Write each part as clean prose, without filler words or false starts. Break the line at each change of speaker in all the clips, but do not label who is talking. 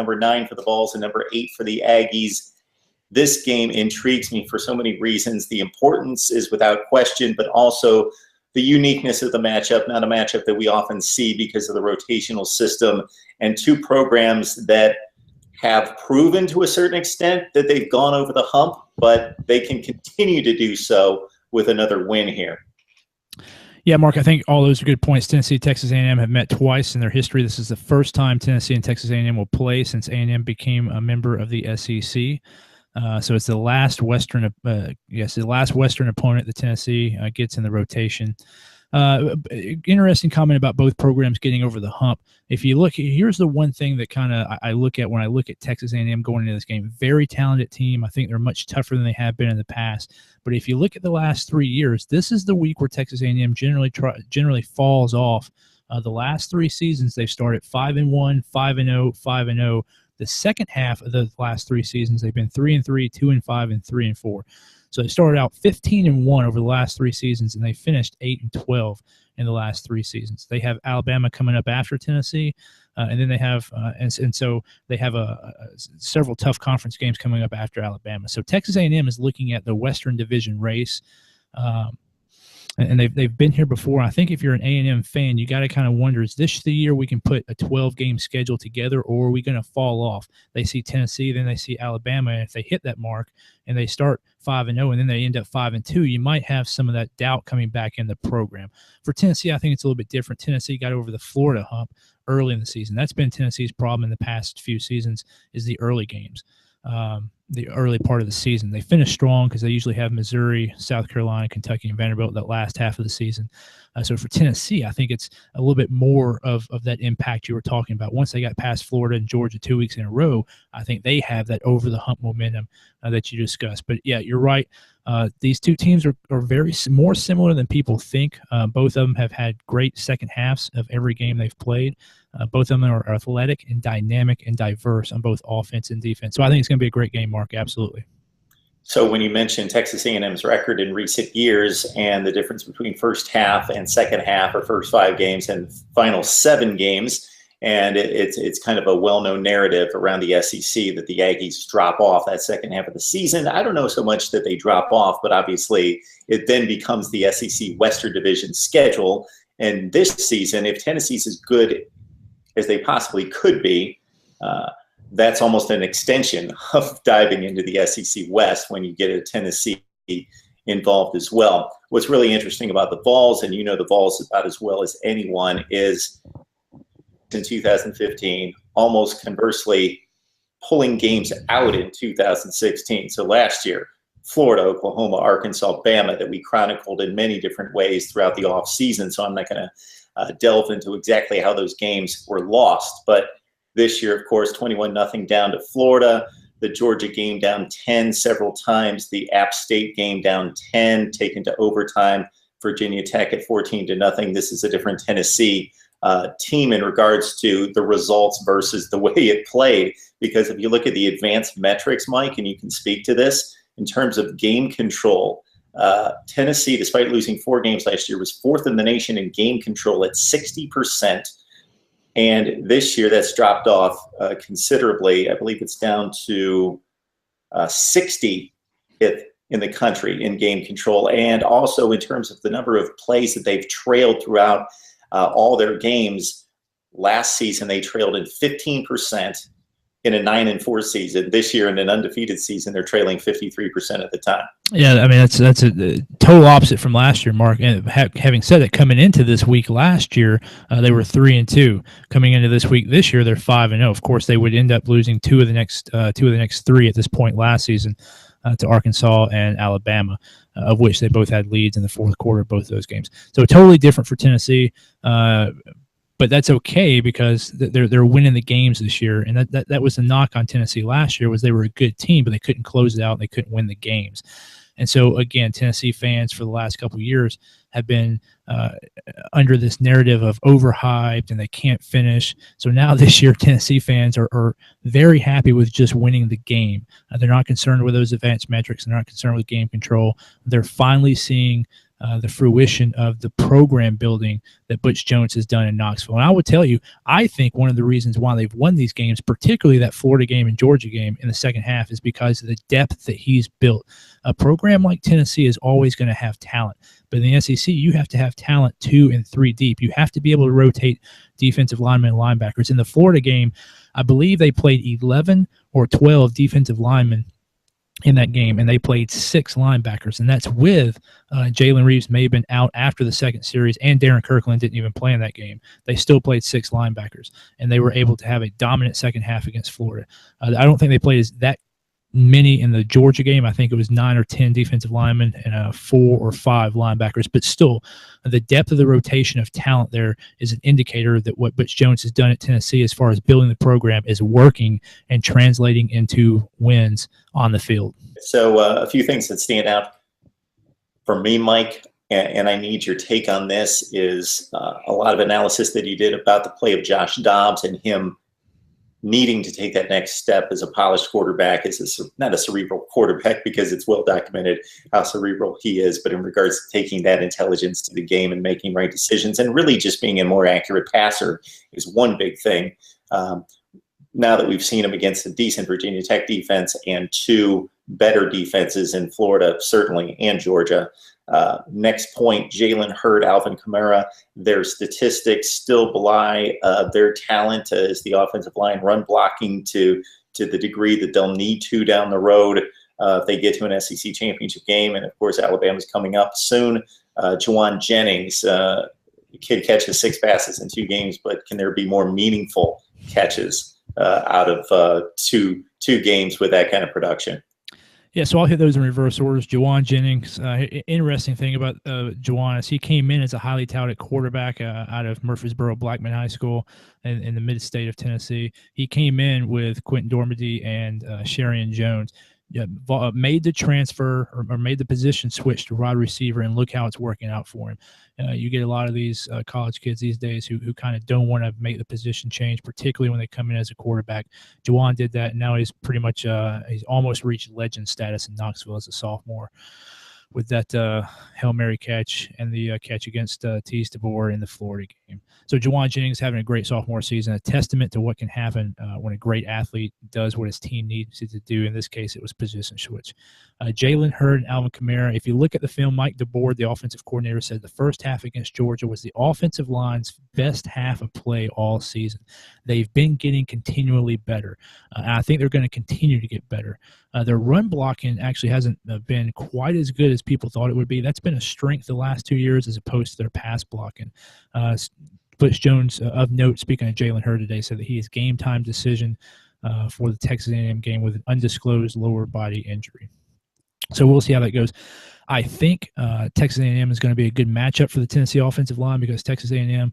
number 9 for the Vols and number 8 for the Aggies. This game intrigues me for so many reasons. The importance is without question, but also the uniqueness of the matchup, not a matchup that we often see because of the rotational system, and two programs that have proven to a certain extent that they've gone over the hump, but they can continue to do so with another win here.
Yeah, Mark, I think all those are good points. Tennessee, Texas A&M have met twice in their history. This is the first time Tennessee and Texas A&M will play since A&M became a member of the SEC. So it's the last Western opponent that Tennessee gets in the rotation. Interesting comment about both programs getting over the hump. If you look, here's the one thing that kind of I look at when I look at Texas A&M going into this game. Very talented team. I think they're much tougher than they have been in the past. But if you look at the last 3 years, this is the week where Texas A&M generally falls off. The last 3 seasons they've started 5-1, 5-0, 5-0. The second half of the last 3 seasons they've been 3-3, 2-5, and 3-4. So they started out 15-1 over the last 3 seasons, and they finished 8-12 in the last 3 seasons. They have Alabama coming up after Tennessee, and then they have so they have several tough conference games coming up after Alabama. So Texas A&M is looking at the Western Division race, and they've been here before. I think if you're an A&M fan, you got to kind of wonder, is this the year we can put a 12-game schedule together, or are we going to fall off? They see Tennessee, then they see Alabama, and if they hit that mark and they start 5-0 and then they end up 5-2, you might have some of that doubt coming back in the program. For Tennessee, I think it's a little bit different. Tennessee got over the Florida hump early in the season. That's been Tennessee's problem in the past few seasons, is the early games. The early part of the season. They finish strong because they usually have Missouri, South Carolina, Kentucky, and Vanderbilt that last half of the season. So for Tennessee, I think it's a little bit more of that impact you were talking about. Once they got past Florida and Georgia 2 weeks in a row, I think they have that over-the-hump momentum that you discussed. But, yeah, you're right. These two teams are very more similar than people think. Both of them have had great second halves of every game they've played. Both of them are athletic and dynamic and diverse on both offense and defense. So I think it's going to be a great game, Mark. Absolutely.
So when you mentioned Texas A&M's record in recent years and the difference between first half and second half, or first 5 games and final 7 games, and it's kind of a well-known narrative around the SEC that the Aggies drop off that second half of the season. I don't know so much that they drop off, but obviously it then becomes the SEC Western Division schedule. And this season, if Tennessee's as good as they possibly could be, that's almost an extension of diving into the SEC West when you get a Tennessee involved as well. What's really interesting about the Vols, and you know the Vols about as well as anyone, is in 2015, almost conversely pulling games out in 2016. So last year, Florida, Oklahoma, Arkansas, Bama, that we chronicled in many different ways throughout the offseason. So I'm not going to delve into exactly how those games were lost. But this year, of course, 21-0 down to Florida. The Georgia game down 10 several times. The App State game down 10, taken to overtime. Virginia Tech at 14-0. This is a different Tennessee team in regards to the results versus the way it played. Because if you look at the advanced metrics, Mike, and you can speak to this, in terms of game control, Tennessee, despite losing 4 games last year, was 4th in the nation in game control at 60%. And this year, that's dropped off considerably. I believe it's down to 60th in the country in game control. And also in terms of the number of plays that they've trailed throughout all their games. Last season, they trailed in 15% in a 9-4 season. This year, in an undefeated season, they're trailing 53% of the time.
Yeah, I mean that's a total opposite from last year, Mark. And having said that, coming into this week last year, they were 3-2. Coming into this week this year, they're 5-0. Of course, they would end up losing two of the next 3 at this point last season to Arkansas and Alabama, of which they both had leads in the fourth quarter of both of those games. So totally different for Tennessee. But that's okay because they're winning the games this year, and that was the knock on Tennessee last year, was they were a good team, but they couldn't close it out, and they couldn't win the games. And so, again, Tennessee fans for the last couple of years have been under this narrative of overhyped and they can't finish. So now this year, Tennessee fans are very happy with just winning the game. They're not concerned with those advanced metrics. They're not concerned with game control. They're finally seeing the fruition of the program building that Butch Jones has done in Knoxville. And I would tell you, I think one of the reasons why they've won these games, particularly that Florida game and Georgia game in the second half, is because of the depth that he's built. A program like Tennessee is always going to have talent, but in the SEC, you have to have talent 2 and 3 deep. You have to be able to rotate defensive linemen and linebackers. In the Florida game, I believe they played 11 or 12 defensive linemen in that game, and they played 6 linebackers, and that's with Jalen Reeves may have been out after the second series, and Darren Kirkland didn't even play in that game. They still played 6 linebackers, and they were able to have a dominant second half against Florida. I don't think they played as that many in the Georgia game. I think it was 9 or 10 defensive linemen and 4 or 5 linebackers, but still the depth of the rotation of talent there is an indicator that what Butch Jones has done at Tennessee as far as building the program is working and translating into wins on the field.
So a few things that stand out for me, Mike, and I need your take on this, is a lot of analysis that you did about the play of Josh Dobbs and him needing to take that next step as a polished quarterback, not a cerebral quarterback, because it's well documented how cerebral he is, but in regards to taking that intelligence to the game and making right decisions and really just being a more accurate passer is one big thing. Now that we've seen him against a decent Virginia Tech defense and 2 better defenses in Florida, certainly, and Georgia. Next point, Jalen Hurd, Alvin Kamara, their statistics still belie their talent as the offensive line run blocking to the degree that they'll need to down the road if they get to an SEC championship game. And, of course, Alabama's coming up soon. Juwan Jennings, the kid catches 6 passes in 2 games, but can there be more meaningful catches out of two games with that kind of production?
Yeah, so I'll hit those in reverse orders. Juwan Jennings, interesting thing about Juwan is he came in as a highly touted quarterback out of Murfreesboro Blackman High School in the mid-state of Tennessee. He came in with Quentin Dormady and Sherian Jones. Made the transfer or made the position switch to wide receiver, and look how it's working out for him. You get a lot of these college kids these days who kind of don't want to make the position change, particularly when they come in as a quarterback. Juwan did that, and now he's pretty much he's almost reached legend status in Knoxville as a sophomore with that Hail Mary catch and the catch against Tease DeVore in the Florida game. So Juwan Jennings having a great sophomore season, a testament to what can happen when a great athlete does what his team needs to do. In this case, it was position switch. Jalen Hurd and Alvin Kamara, if you look at the film, Mike DeBoer, the offensive coordinator, said the first half against Georgia was the offensive line's best half of play all season. They've been getting continually better. And I think they're going to continue to get better. Their run blocking actually hasn't been quite as good as people thought it would be. That's been a strength the last 2 years as opposed to their pass blocking. Butch Jones, of note, speaking of Jalen Hurd today, said that he is game time decision for the Texas A&M game with an undisclosed lower body injury. So we'll see how that goes. I think Texas A&M is going to be a good matchup for the Tennessee offensive line because Texas A&M,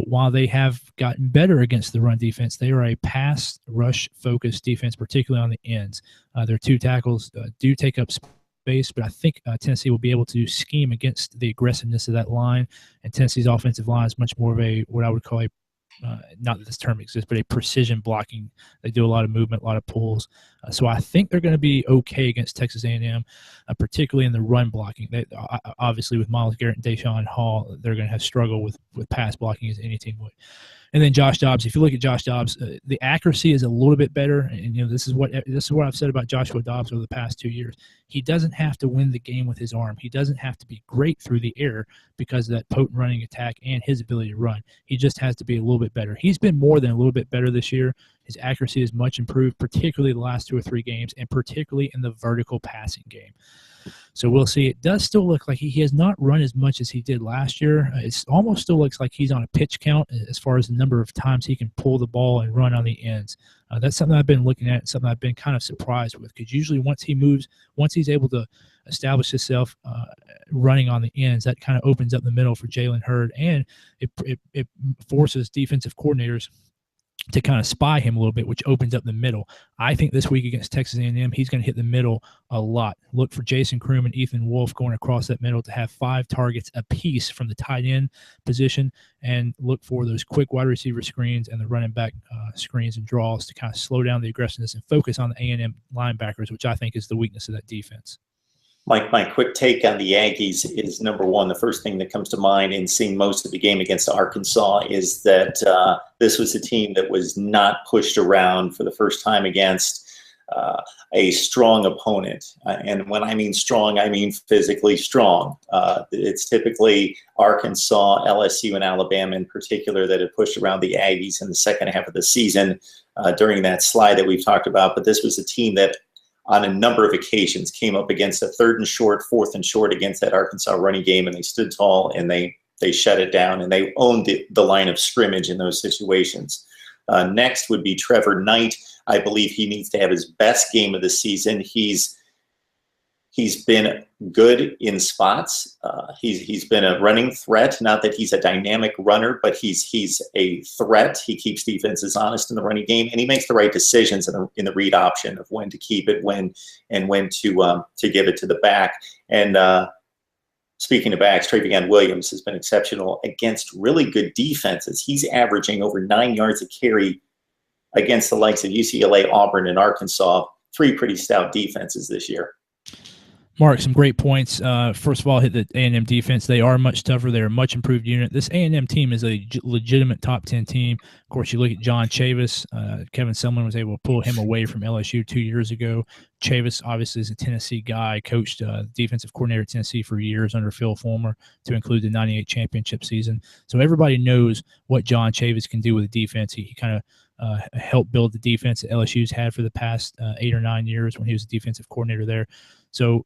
while they have gotten better against the run defense, they are a pass rush focused defense, particularly on the ends. Their 2 tackles do take up space, but I think Tennessee will be able to scheme against the aggressiveness of that line. And Tennessee's offensive line is much more of a what I would call a not that this term exists, but a precision blocking. They do a lot of movement, a lot of pulls. So I think they're going to be okay against Texas A&M, particularly in the run blocking. They, obviously, with Myles Garrett and Deshaun Hall, they're going to have struggle with pass blocking as any team would. And then Josh Dobbs. If you look at Josh Dobbs, the accuracy is a little bit better. And this is what I've said about Joshua Dobbs over the past 2 years. He doesn't have to win the game with his arm. He doesn't have to be great through the air because of that potent running attack and his ability to run. He just has to be a little bit better. He's been more than a little bit better this year. His accuracy is much improved, particularly the last 2 or 3 games, and particularly in the vertical passing game. So we'll see. It does still look like he has not run as much as he did last year. It almost still looks like he's on a pitch count as far as the number of times he can pull the ball and run on the ends. That's something I've been looking at, something I've been kind of surprised with, because usually once he's able to establish himself running on the ends, that kind of opens up the middle for Jalen Hurd, and it forces defensive coordinators to kind of spy him a little bit, which opens up the middle. I think this week against Texas A&M, he's going to hit the middle a lot. Look for Jason Kroom and Ethan Wolf going across that middle to have 5 targets apiece from the tight end position, and look for those quick wide receiver screens and the running back screens and draws to kind of slow down the aggressiveness and focus on the A&M linebackers, which I think is the weakness of that defense.
My quick take on the Aggies is, number one, the first thing that comes to mind in seeing most of the game against Arkansas is that this was a team that was not pushed around for the first time against a strong opponent. And when I mean strong, I mean physically strong. It's typically Arkansas, LSU, and Alabama in particular that have pushed around the Aggies in the second half of the season during that slide that we've talked about. But this was a team that on a number of occasions came up against a 3rd and short, 4th and short against that Arkansas running game, and they stood tall and they shut it down, and they owned the line of scrimmage in those situations. Next would be Trevor Knight. I believe he needs to have his best game of the season. He's been good in spots. He's been a running threat. Not that he's a dynamic runner, but he's a threat. He keeps defenses honest in the running game, and he makes the right decisions in the read option of when to keep it, when to give it to the back. And speaking of backs, Travion Williams has been exceptional against really good defenses. He's averaging over 9 yards a carry against the likes of UCLA, Auburn, and Arkansas. 3 pretty stout defenses this year.
Mark, some great points. First of all, hit the A&M defense. They are much tougher. They're a much improved unit. This A&M team is a legitimate top 10 team. Of course, you look at John Chavis. Kevin Sumlin was able to pull him away from LSU 2 years ago. Chavis obviously is a Tennessee guy, coached defensive coordinator at Tennessee for years under Phil Fulmer, to include the 98 championship season. So everybody knows what John Chavis can do with the defense. He kind of helped build the defense that LSU's had for the past 8 or 9 years when he was a defensive coordinator there. So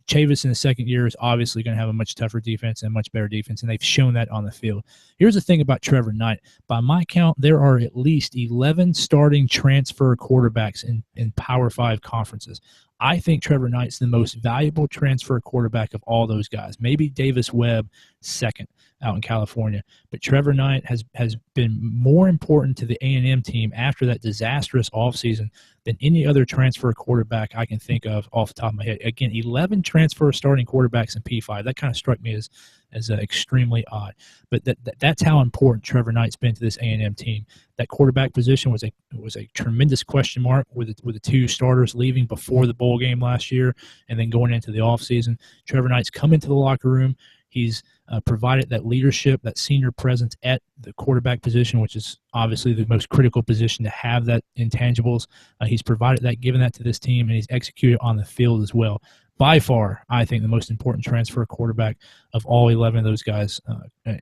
Chavis in the second year is obviously going to have a much tougher defense and a much better defense, and they've shown that on the field. Here's the thing about Trevor Knight. By my count, there are at least 11 starting transfer quarterbacks in Power 5 conferences. I think Trevor Knight's the most valuable transfer quarterback of all those guys. Maybe Davis Webb second out in California. But Trevor Knight has been more important to the A&M team after that disastrous offseason than any other transfer quarterback I can think of off the top of my head. Again, 11 transfer starting quarterbacks in P5. That kind of struck me as extremely odd. But that's how important Trevor Knight's been to this A&M team. That quarterback position was a tremendous question mark with the 2 starters leaving before the bowl game last year and then going into the offseason. Trevor Knight's come into the locker room. He's provided that leadership, that senior presence at the quarterback position, which is obviously the most critical position to have that intangibles. He's provided that, given that to this team, and he's executed on the field as well. By far, I think the most important transfer quarterback of all 11 of those guys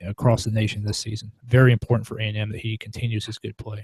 across the nation this season. Very important for A&M that he continues his good play.